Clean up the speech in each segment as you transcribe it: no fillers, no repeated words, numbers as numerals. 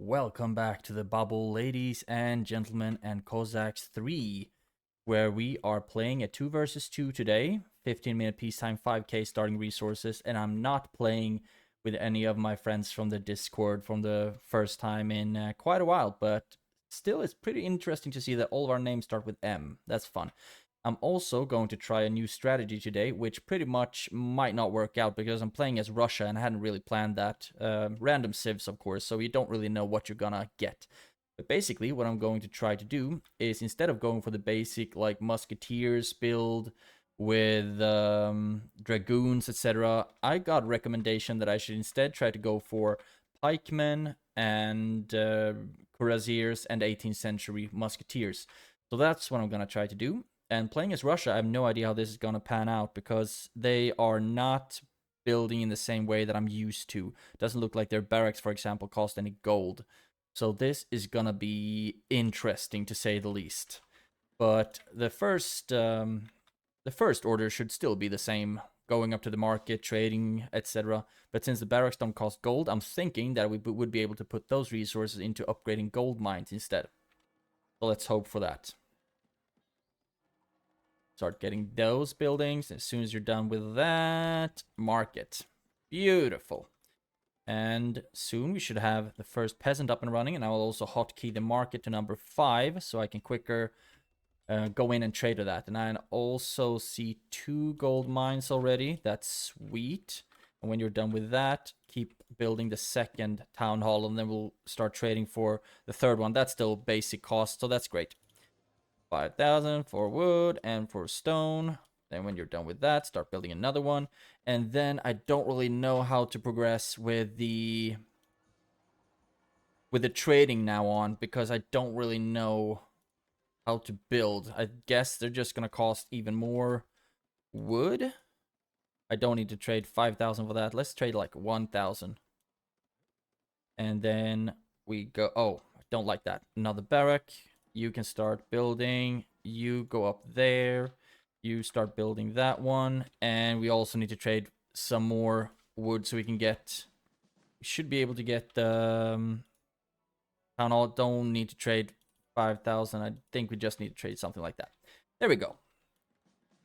Welcome back to the bubble, ladies and gentlemen, and Cossacks 3, where we are playing a 2 versus 2 today. 15-minute peacetime, 5k starting resources, and I'm not playing with any of my friends from the Discord from the first time in quite a while, but still it's pretty interesting to see that all of our names start with M. That's fun. I'm also going to try a new strategy today, which pretty much might not work out because I'm playing as Russia and I hadn't really planned that. Random civs, of course, so you don't really know what you're gonna get. But basically, what I'm going to try to do is instead of going for the basic like musketeers build with dragoons, etc., I got recommendation that I should instead try to go for pikemen and cuirassiers and 18th century musketeers. So that's what I'm gonna try to do. And playing as Russia, I have no idea how this is going to pan out because they are not building in the same way that I'm used to. Doesn't look like their barracks, for example, cost any gold. So this is going to be interesting to say the least. But the first order should still be the same, going up to the market, trading, etc. But since the barracks don't cost gold, I'm thinking that we would be able to put those resources into upgrading gold mines instead. So let's hope for that. Start getting those buildings. As soon as you're done with that, market. Beautiful. And soon we should have the first peasant up and running. And I will also hotkey the market to number 5 so I can quicker go in and trade with that. And I also see 2 gold mines already. That's sweet. And when you're done with that, keep building the second town hall. And then we'll start trading for the third one. That's still basic cost, so that's great. 5,000 for wood and for stone. Then when you're done with that, start building another one. And then I don't really know how to progress with the trading now on because I don't really know how to build. I guess they're just going to cost even more wood. I don't need to trade 5,000 for that. Let's trade like 1,000. And then we go, oh, I don't like that. Another barrack. You can start building. You go up there. You start building that one. And we also need to trade some more wood so we can get... We should be able to get the... Town hall. Don't need to trade 5,000. I think we just need to trade something like that. There we go.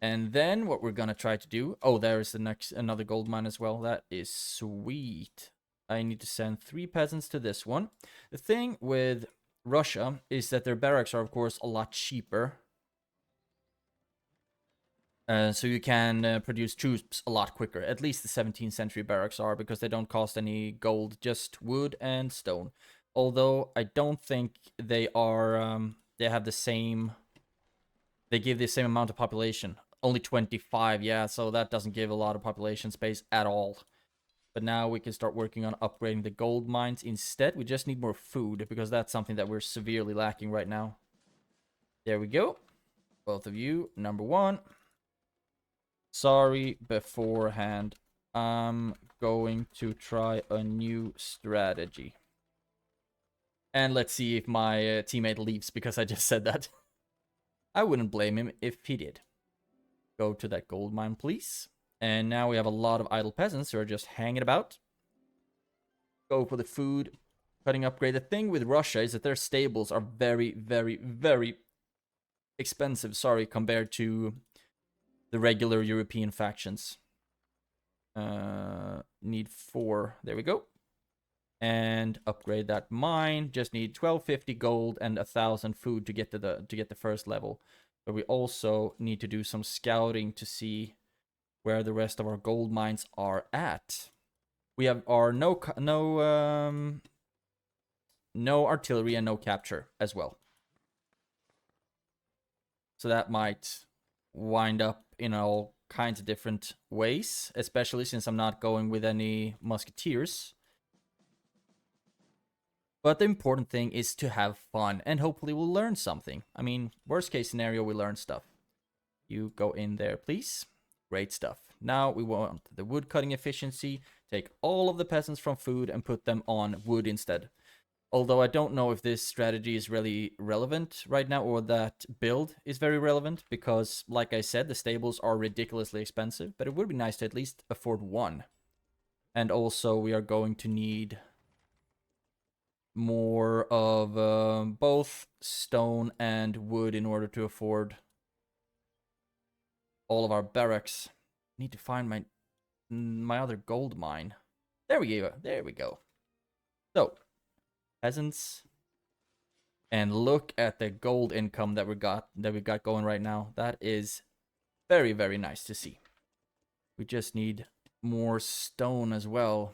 And then what we're going to try to do... Oh, there's another gold mine as well. That is sweet. I need to send 3 peasants to this one. The thing with Russia is that their barracks are, of course, a lot cheaper. So you can produce troops a lot quicker. At least the 17th century barracks are, because they don't cost any gold, just wood and stone. Although I don't think they are, they have the same, they give the same amount of population. Only 25, yeah, so that doesn't give a lot of population space at all. But now we can start working on upgrading the gold mines instead. We just need more food because that's something that we're severely lacking right now. There we go. Both of you, number 1. Sorry beforehand. I'm going to try a new strategy. And let's see if my teammate leaves because I just said that. I wouldn't blame him if he did. Go to that gold mine, please. And now we have a lot of idle peasants who are just hanging about. Go for the food, cutting upgrade. The thing with Russia is that their stables are very, very, very expensive, compared to the regular European factions. Need 4. There we go. And upgrade that mine. Just need 1250 gold and 1,000 food to get to the first level. But we also need to do some scouting to see where the rest of our gold mines are at. We have our no artillery and no capture as well. So that might wind up in all kinds of different ways, especially since I'm not going with any musketeers. But the important thing is to have fun, and hopefully we'll learn something. I mean, worst case scenario, we learn stuff. You go in there, please. Great stuff. Now we want the wood cutting efficiency. Take all of the peasants from food and put them on wood instead. Although I don't know if this strategy is really relevant right now, or that build is very relevant, because like I said, the stables are ridiculously expensive, but it would be nice to at least afford one. And also we are going to need more of both stone and wood in order to afford all of our barracks. Need to find my other gold mine. There we go. There we go. So, peasants, and look at the gold income that we got going right now. That is very, very nice to see. We just need more stone as well.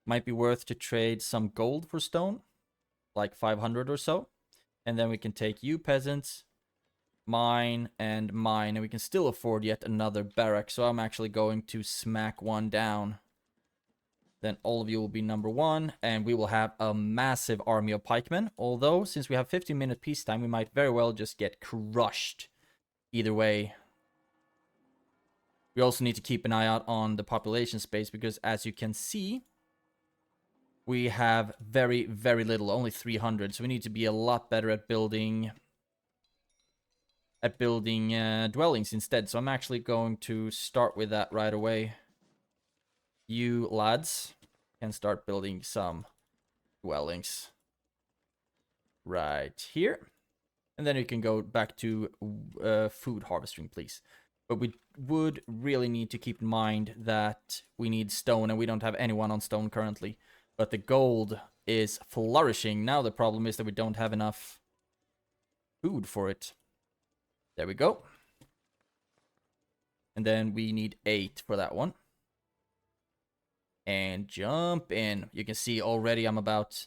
Might be worth to trade some gold for stone, like 500 or so, and then we can take you peasants, mine, and mine, and we can still afford yet another barrack. So I'm actually going to smack one down. Then all of you will be number 1, and we will have a massive army of pikemen. Although, since we have 15-minute peacetime, we might very well just get crushed either way. We also need to keep an eye out on the population space, because as you can see, we have very, very little, only 300. So we need to be a lot better at building dwellings instead. So I'm actually going to start with that right away. You lads can start building some dwellings right here. And then you can go back to food harvesting, please. But we would really need to keep in mind that we need stone, and we don't have anyone on stone currently. But the gold is flourishing. Now the problem is that we don't have enough food for it. There we go. And then we need 8 for that one. And jump in. You can see already I'm about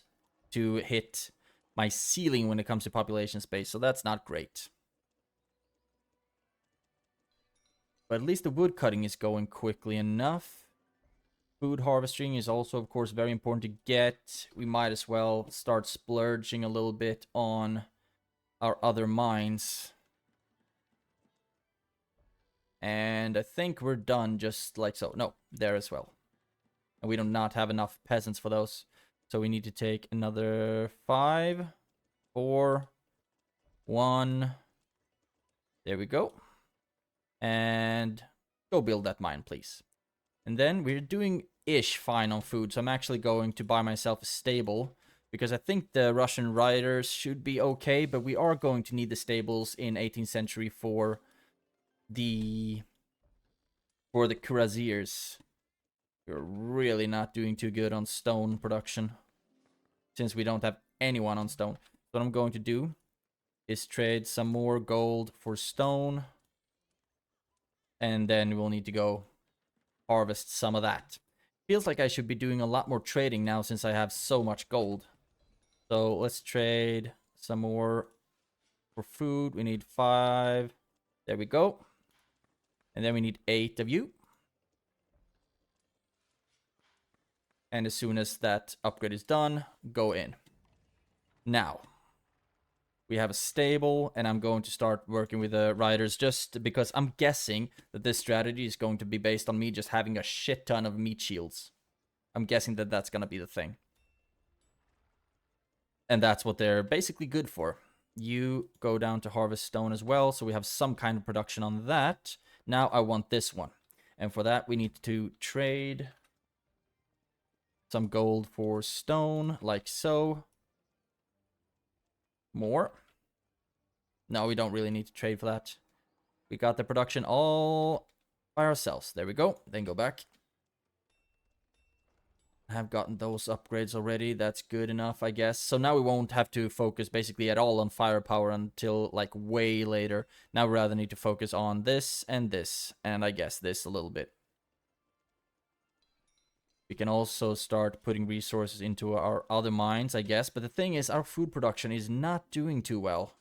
to hit my ceiling when it comes to population space, so that's not great. But at least the wood cutting is going quickly enough. Food harvesting is also, of course, very important to get. We might as well start splurging a little bit on our other mines. And I think we're done just like so. No, there as well. And we do not have enough peasants for those. So we need to take another 5, 4, 1. There we go. And go build that mine, please. And then we're doing ish fine on food. So I'm actually going to buy myself a stable, because I think the Russian riders should be okay, but we are going to need the stables in 18th century for the cuirassiers. We're really not doing too good on stone production, since we don't have anyone on stone. So what I'm going to do is trade some more gold for stone, and then we'll need to go harvest some of that. Feels like I should be doing a lot more trading now, since I have so much gold. So let's trade some more for food. We need 5. There we go. And then we need 8 of you. And as soon as that upgrade is done, go in. Now, we have a stable, and I'm going to start working with the riders, just because I'm guessing that this strategy is going to be based on me just having a shit ton of meat shields. I'm guessing that that's going to be the thing. And that's what they're basically good for. You go down to harvest stone as well, so we have some kind of production on that. Now I want this one. And for that, we need to trade some gold for stone, like so. More. No, we don't really need to trade for that. We got the production all by ourselves. There we go. Then go back. I have gotten those upgrades already. That's good enough, I guess. So now we won't have to focus basically at all on firepower until like way later. Now we rather need to focus on this, and I guess this a little bit. We can also start putting resources into our other mines, I guess. But the thing is, our food production is not doing too well.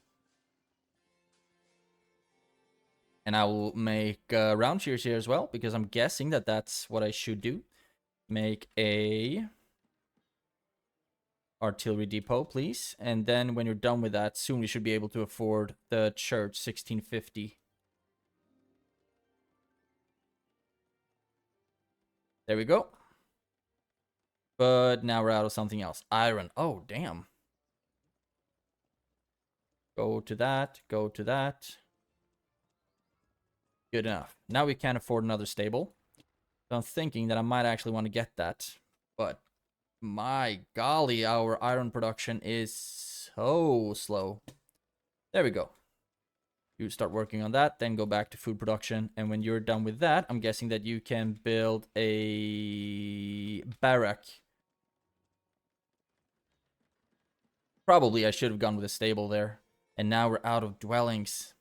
And I will make round shears here as well, because I'm guessing that that's what I should do. Make a artillery depot, please. And then when you're done with that, soon we should be able to afford the church, 1650. There we go. But now we're out of something else. Iron. Oh, damn. Go to that. Go to that. Good enough. Now we can't afford another stable. So I'm thinking that I might actually want to get that. But My golly, our iron production is so slow. There we go. You start working on that, then go back to food production. And when you're done with that, I'm guessing that you can build a barrack. Probably I should have gone with a stable there. And now we're out of dwellings.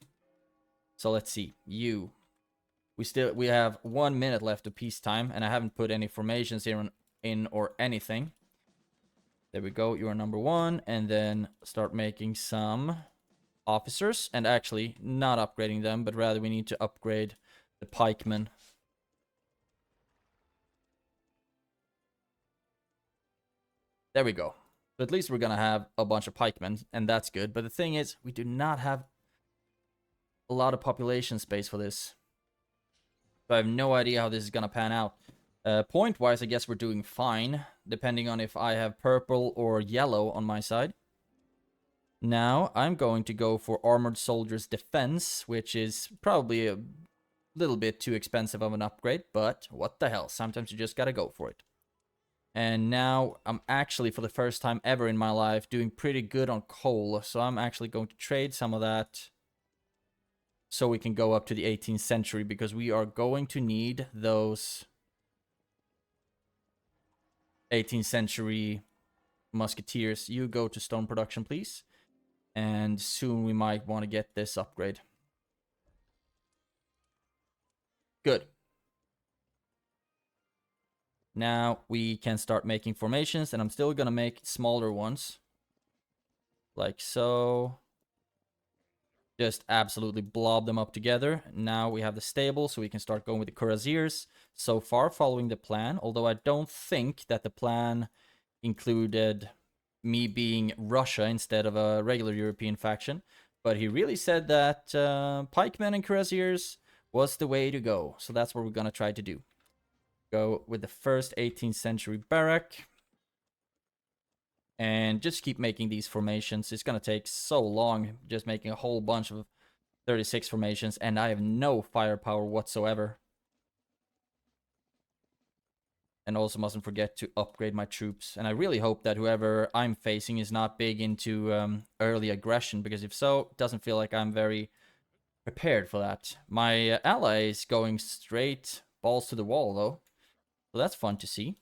So let's see. We have 1 minute left of peacetime, and I haven't put any formations here in or anything. There we go. You're number 1, and then start making some officers, and actually not upgrading them, but rather we need to upgrade the pikemen. There we go. So at least we're gonna have a bunch of pikemen, and that's good. But the thing is, we do not have a lot of population space for this. So I have no idea how this is gonna pan out. Point-wise, I guess we're doing fine, depending on if I have purple or yellow on my side. Now, I'm going to go for Armored Soldiers Defense, which is probably a little bit too expensive of an upgrade, but what the hell, sometimes you just gotta go for it. And now, I'm actually, for the first time ever in my life, doing pretty good on coal, so I'm actually going to trade some of that so we can go up to the 18th century, because we are going to need those 18th century musketeers. You go to stone production, please. And soon we might want to get this upgrade. Good. Now we can start making formations, and I'm still going to make smaller ones. Like so. Just absolutely blob them up together. Now we have the stable, so we can start going with the cuirassiers. So far, following the plan, although I don't think that the plan included me being Russia instead of a regular European faction. But he really said that pikemen and cuirassiers was the way to go. So that's what we're going to try to do. Go with the first 18th century barrack. And just keep making these formations. It's going to take so long just making a whole bunch of 36 formations. And I have no firepower whatsoever. And also mustn't forget to upgrade my troops. And I really hope that whoever I'm facing is not big into early aggression. Because if so, it doesn't feel like I'm very prepared for that. My ally is going straight balls to the wall, though. So that's fun to see.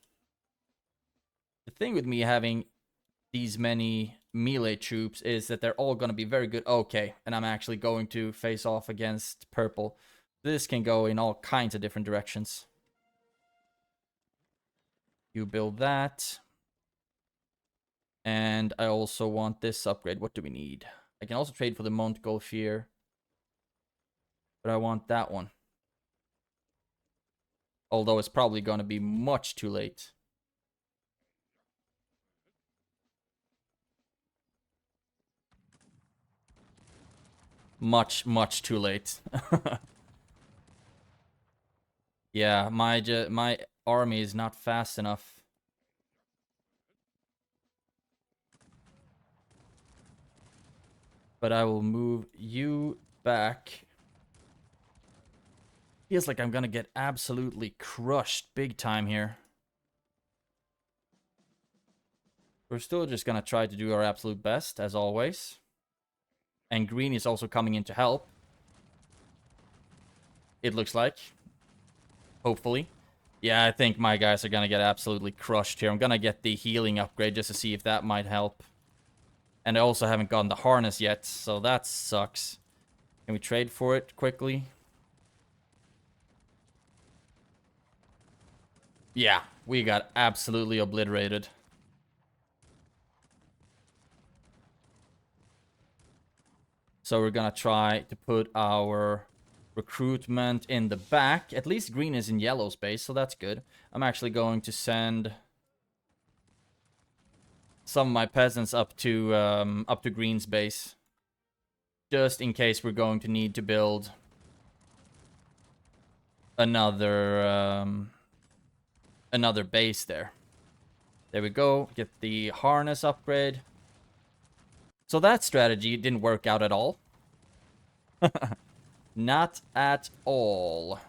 The thing with me having these many melee troops is that they're all going to be very good. Okay, and I'm actually going to face off against purple. This can go in all kinds of different directions. You build that. And I also want this upgrade. What do we need? I can also trade for the Montgolfier. But I want that one. Although it's probably going to be much too late. Much too late. Yeah, my army is not fast enough. But I will move you back. Feels like I'm gonna get absolutely crushed big time here. We're still just gonna try to do our absolute best, as always. And green is also coming in to help. It looks like. Hopefully. Yeah, I think my guys are gonna get absolutely crushed here. I'm gonna get the healing upgrade just to see if that might help. And I also haven't gotten the harness yet, so that sucks. Can we trade for it quickly? Yeah, we got absolutely obliterated. So we're gonna try to put our recruitment in the back. At least green is in yellow space, so that's good. I'm actually going to send some of my peasants up to green's base, just in case we're going to need to build another another base there. There we go. Get the harness upgrade. So that strategy didn't work out at all. Not at all.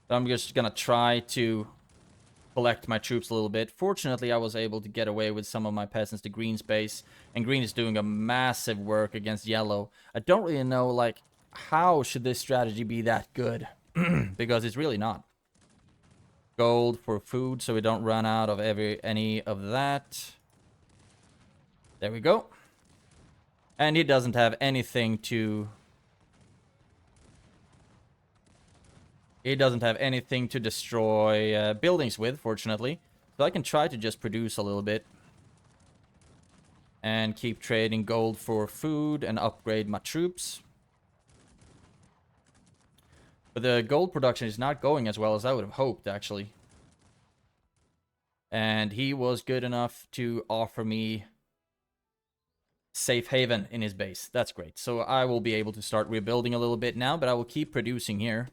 So I'm just gonna try to collect my troops a little bit. Fortunately, I was able to get away with some of my peasants to green's base, and green is doing a massive work against yellow. I don't really know, like, how should this strategy be that good? Because it's really not. Gold for food, so we don't run out of any of that. There we go. And he doesn't have anything to... He doesn't have anything to destroy buildings with, fortunately. So I can try to just produce a little bit. And keep trading gold for food and upgrade my troops. But the gold production is not going as well as I would have hoped, actually. And he was good enough to offer me safe haven in his base. That's great. So I will be able to start rebuilding a little bit now, but I will keep producing here.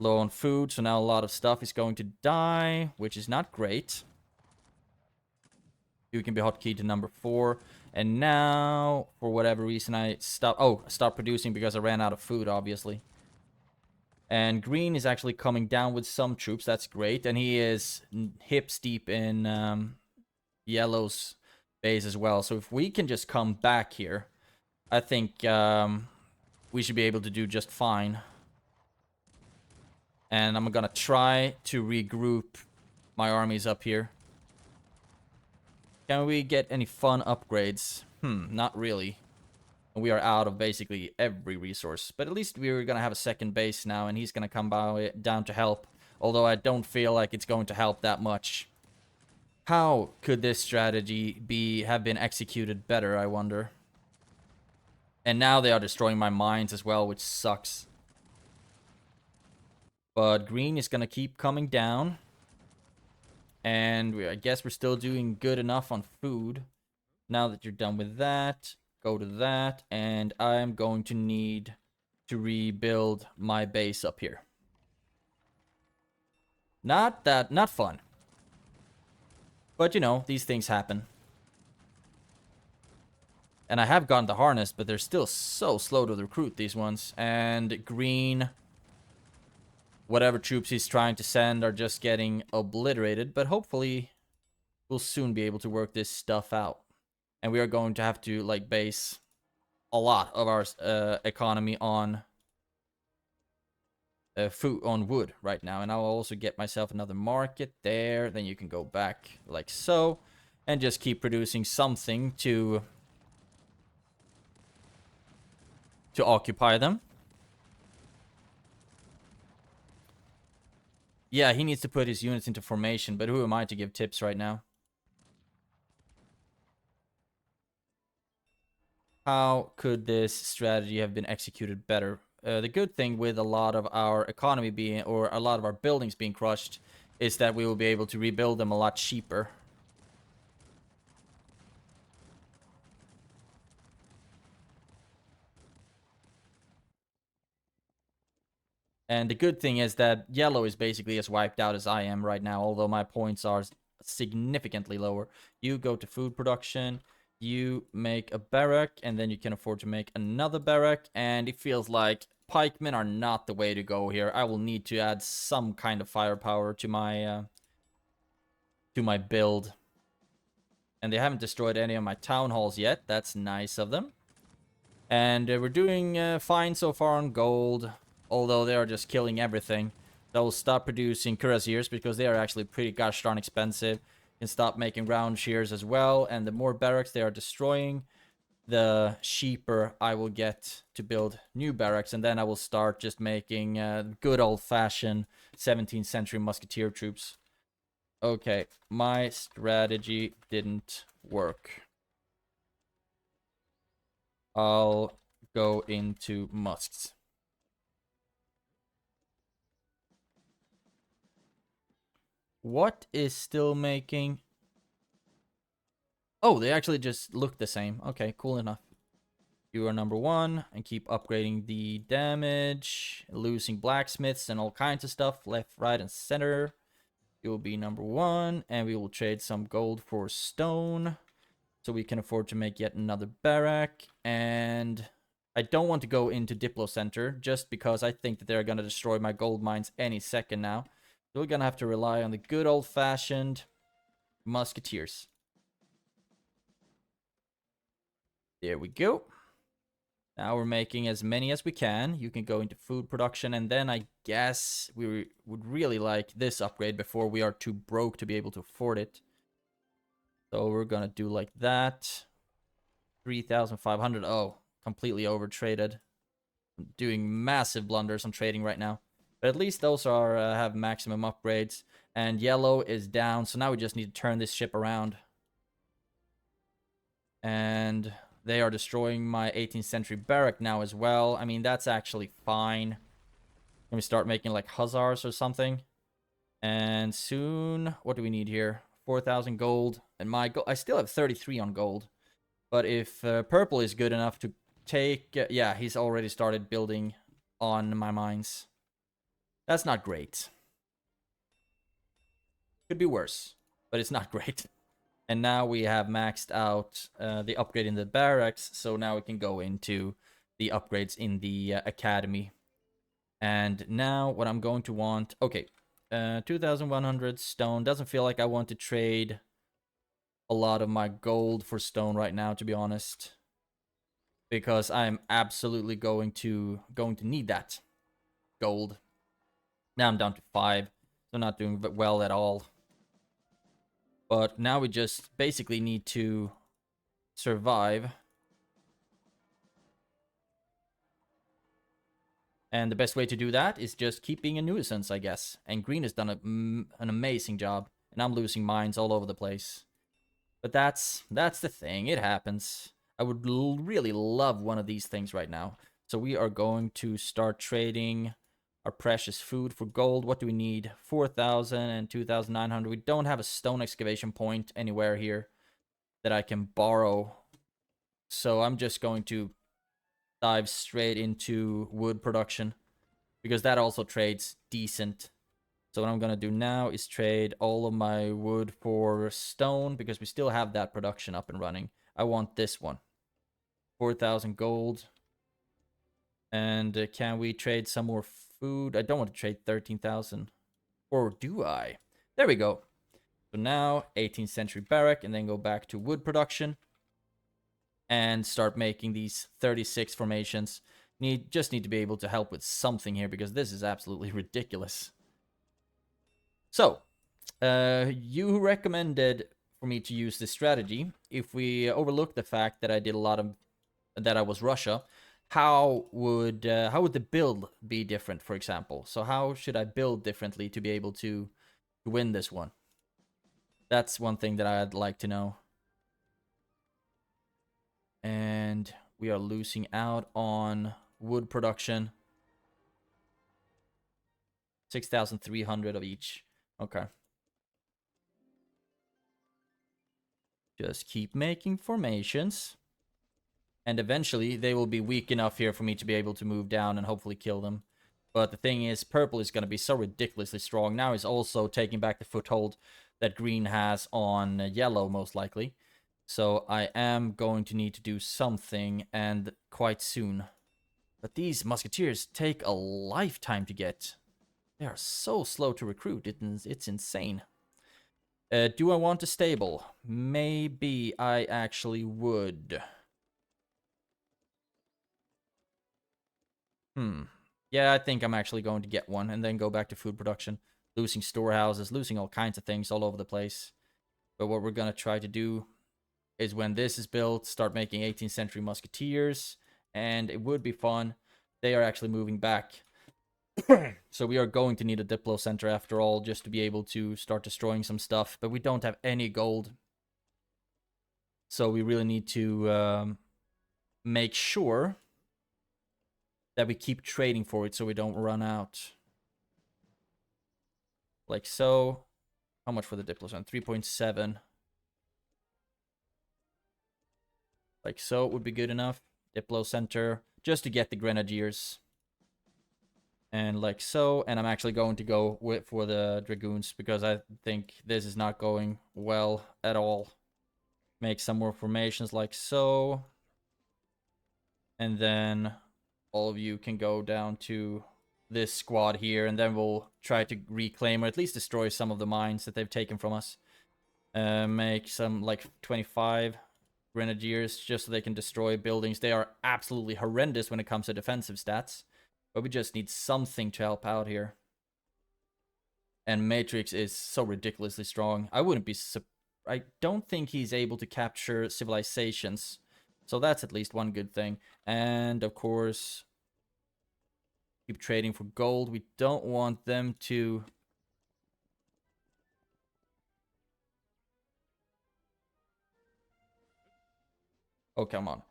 Low on food, so now a lot of stuff is going to die, which is not great. You can be hotkeyed to number 4. And now, for whatever reason, I stopped... Oh, I stopped producing because I ran out of food, obviously. And green is actually coming down with some troops. That's great. And he is hips deep in yellow's base as well. So if we can just come back here, I think we should be able to do just fine. And I'm gonna try to regroup my armies up here. Can we get any fun upgrades? Not really. We are out of basically every resource. But at least we're gonna have a second base now, and he's gonna come down to help. Although I don't feel like it's going to help that much. How could this strategy have been executed better, I wonder? And now they are destroying my mines as well, which sucks. But green is gonna keep coming down. And I guess we're still doing good enough on food. Now that you're done with that, go to that. And I'm going to need to rebuild my base up here. Not fun. But you know, these things happen. And I have gotten the harness, but they're still so slow to recruit, these ones. And green... Whatever troops he's trying to send are just getting obliterated. But hopefully, we'll soon be able to work this stuff out. And we are going to have to, like, base a lot of our economy on food, on wood right now. And I'll also get myself another market there. Then you can go back like so. And just keep producing something to occupy them. Yeah, he needs to put his units into formation, but who am I to give tips right now? How could this strategy have been executed better? The good thing with a lot of our economy being, or a lot of our buildings being crushed, is that we will be able to rebuild them a lot cheaper. And the good thing is that yellow is basically as wiped out as I am right now, although my points are significantly lower. You go to food production, you make a barrack, and then you can afford to make another barrack, and it feels like pikemen are not the way to go here. I will need to add some kind of firepower to my build. And they haven't destroyed any of my town halls yet. That's nice of them. And we're doing fine so far on gold. Although they are just killing everything. They'll stop producing cuirassiers because they are actually pretty gosh darn expensive. And stop making round shears as well. And the more barracks they are destroying, the cheaper I will get to build new barracks. And then I will start just making good old-fashioned 17th century musketeer troops. Okay, my strategy didn't work. I'll go into musks. What is still making... Oh, they actually just look the same. Okay, cool enough. You are number 1 and keep upgrading the damage, losing blacksmiths and all kinds of stuff, left, right, and center. You will be number 1, and we will trade some gold for stone, so we can afford to make yet another barrack. And I don't want to go into Diplo Center just because I think that they're going to destroy my gold mines any second now. So we're going to have to rely on the good old-fashioned musketeers. There we go. Now we're making as many as we can. You can go into food production, and then I guess we would really like this upgrade before we are too broke to be able to afford it. So we're gonna do like that. 3,500. Oh, completely overtraded. I'm doing massive blunders on trading right now. But at least those are have maximum upgrades. And yellow is down, so now we just need to turn this ship around. And they are destroying my 18th century barrack now as well. I mean, that's actually fine. Let me start making like hussars or something. And soon, what do we need here? 4,000 gold. And my gold, I still have 33 on gold. But if purple is good enough to take... yeah, he's already started building on my mines. That's not great. Could be worse, but it's not great. And now we have maxed out the upgrade in the barracks, so now we can go into the upgrades in the academy. And now what I'm going to want... okay, 2,100 stone. Doesn't feel like I want to trade a lot of my gold for stone right now, to be honest. Because I'm absolutely going to need that gold. Now I'm down to 5, so not doing well at all. But now we just basically need to survive. And the best way to do that is just keep being a nuisance, I guess. And green has done an amazing job. And I'm losing mines all over the place. But that's the thing. It happens. I would really love one of these things right now. So we are going to start trading our precious food for gold. What do we need? 4,000 and 2,900. We don't have a stone excavation point anywhere here that I can borrow. So I'm just going to dive straight into wood production, because that also trades decent. So what I'm going to do now is trade all of my wood for stone, because we still have that production up and running. I want this one. 4,000 gold. And can we trade some more food? I don't want to trade 13,000. Or do I? There we go. So now 18th century barrack, and then go back to wood production and start making these 36 formations. Just need to be able to help with something here, because this is absolutely ridiculous. So, you recommended for me to use this strategy. If we overlook the fact that I did a lot of... that I was Russia, how would the build be different, for example? So how should I build differently to be able to win this one? That's one thing that I'd like to know. And we are losing out on wood production. 6,300 of each. Okay. Just keep making formations. And eventually they will be weak enough here for me to be able to move down and hopefully kill them. But the thing is, purple is going to be so ridiculously strong. Now he's also taking back the foothold that green has on yellow, most likely. So I am going to need to do something, and quite soon. But these musketeers take a lifetime to get. They are so slow to recruit, it's insane. Do I want a stable? Maybe I actually would. Yeah, I think I'm actually going to get one, and then go back to food production. Losing storehouses, losing all kinds of things all over the place. But what we're going to try to do is, when this is built, start making 18th century musketeers. And it would be fun. They are actually moving back. So we are going to need a Diplo Center after all, just to be able to start destroying some stuff. But we don't have any gold. So we really need to make sure that we keep trading for it so we don't run out. Like so. How much for the Diplo Center? 3.7. Like so would be good enough. Diplo Center, just to get the Grenadiers. And like so. And I'm actually going to go for the Dragoons, because I think this is not going well at all. Make some more formations like so. And then all of you can go down to this squad here, and then we'll try to reclaim or at least destroy some of the mines that they've taken from us. Make some like 25 grenadiers just so they can destroy buildings. They are absolutely horrendous when it comes to defensive stats, but we just need something to help out here. And Matrix is so ridiculously strong. I wouldn't be I don't think he's able to capture civilizations, so that's at least one good thing. And of course, keep trading for gold. We don't want them to... Oh, come on.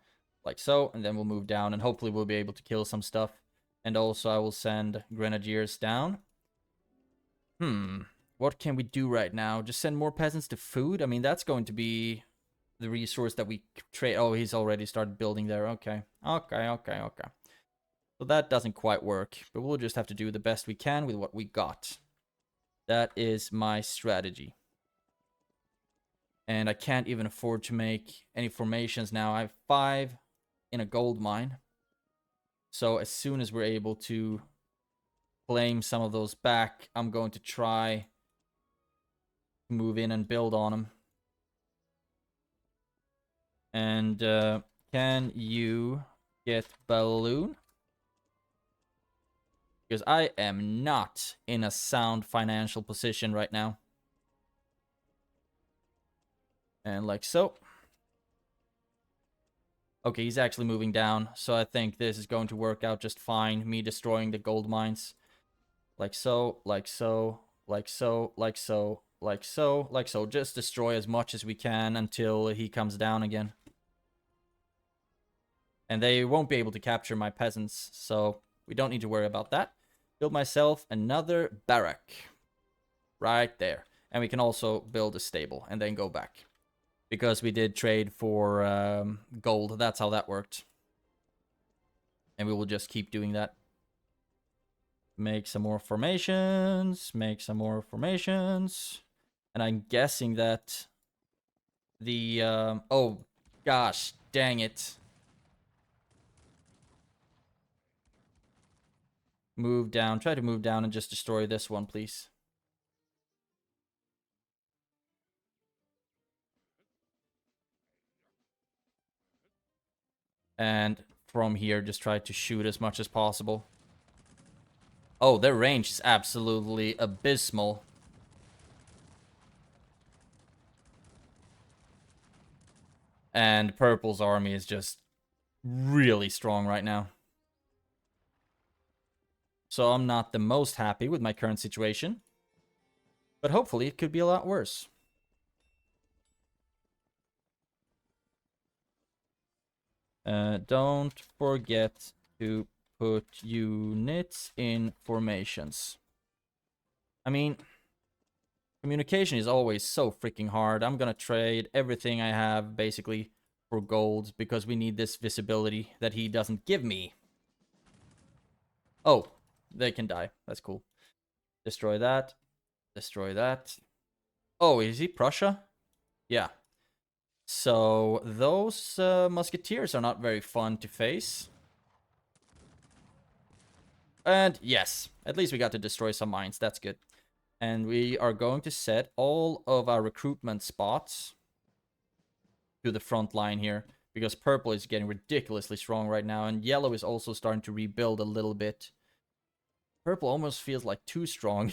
Like so, and then we'll move down, and hopefully we'll be able to kill some stuff. And also I will send grenadiers down. What can we do right now? Just send more peasants to food? I mean, that's going to be the resource that we trade. Oh, he's already started building there. Okay. So that doesn't quite work, but we'll just have to do the best we can with what we got. That is my strategy. And I can't even afford to make any formations now. I have 5 in a gold mine. So as soon as we're able to claim some of those back, I'm going to try to move in and build on them. And can you get balloon? Because I am not in a sound financial position right now. And like so. Okay, he's actually moving down, so I think this is going to work out just fine. Me destroying the gold mines. Like so, like so, like so, like so, like so, like so. Just destroy as much as we can until he comes down again. And they won't be able to capture my peasants, so we don't need to worry about that. Build myself another barrack. Right there. And we can also build a stable and then go back. Because we did trade for gold. That's how that worked. And we will just keep doing that. Make some more formations. Make some more formations. And I'm guessing that the... oh, gosh. Dang it. Move down. Try to move down and just destroy this one, please. And from here, just try to shoot as much as possible. Oh, their range is absolutely abysmal. And Purple's army is just really strong right now. So I'm not the most happy with my current situation. But hopefully it could be a lot worse. Don't forget to put units in formations. I mean, communication is always so freaking hard. I'm gonna trade everything I have, basically, for gold, because we need this visibility that he doesn't give me. Oh, they can die. That's cool. Destroy that. Destroy that. Oh, is he Prussia? Yeah. So, those musketeers are not very fun to face. And yes, at least we got to destroy some mines. That's good. And we are going to set all of our recruitment spots to the front line here. Because purple is getting ridiculously strong right now. And yellow is also starting to rebuild a little bit. Purple almost feels like too strong.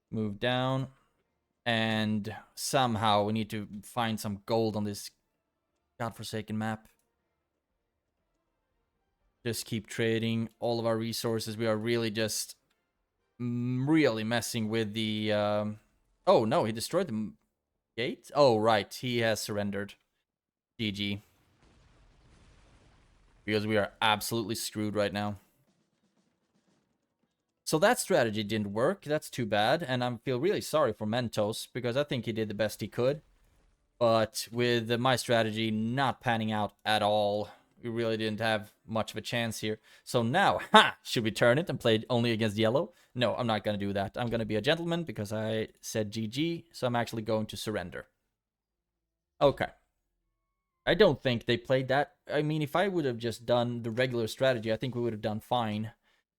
Move down. And somehow we need to find some gold on this godforsaken map. Just keep trading all of our resources. We are really just really messing with the... Oh, no, he destroyed the gate? Oh, right, he has surrendered. GG. Because we are absolutely screwed right now. So that strategy didn't work. That's too bad. And I feel really sorry for Mentos, because I think he did the best he could. But with my strategy not panning out at all, we really didn't have much of a chance here. So now, should we turn it and play only against yellow? No, I'm not going to do that. I'm going to be a gentleman because I said GG, so I'm actually going to surrender. Okay. I don't think they played that. I mean, if I would have just done the regular strategy, I think we would have done fine.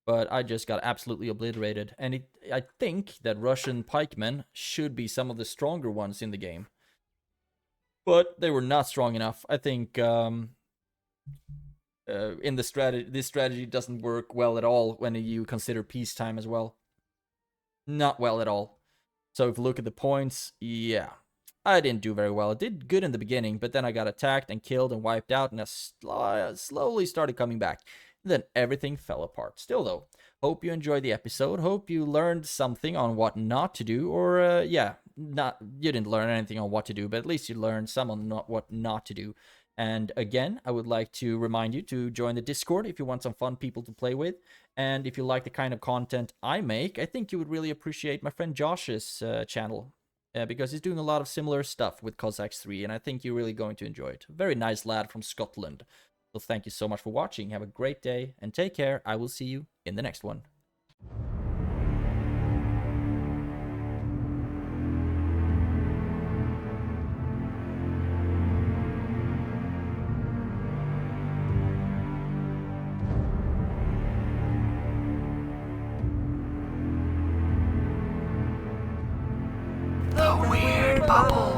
But I just got absolutely obliterated. And I think that Russian pikemen should be some of the stronger ones in the game. But they were not strong enough. I think in the strategy, this strategy doesn't work well at all when you consider peacetime as well. Not well at all. So if you look at the points, yeah, I didn't do very well. I did good in the beginning, but then I got attacked and killed and wiped out, and I slowly started coming back. Then everything fell apart. Still though, hope you enjoyed the episode. Hope you learned something on what not to do, or yeah, not you didn't learn anything on what to do, but at least you learned some on what not to do. And again, I would like to remind you to join the Discord if you want some fun people to play with. And if you like the kind of content I make, I think you would really appreciate my friend Josh's channel. Because he's doing a lot of similar stuff with Cossacks 3, and I think you're really going to enjoy it. Very nice lad from Scotland. So thank you so much for watching. Have a great day, and take care. I will see you in the next one. The Weird Bubble.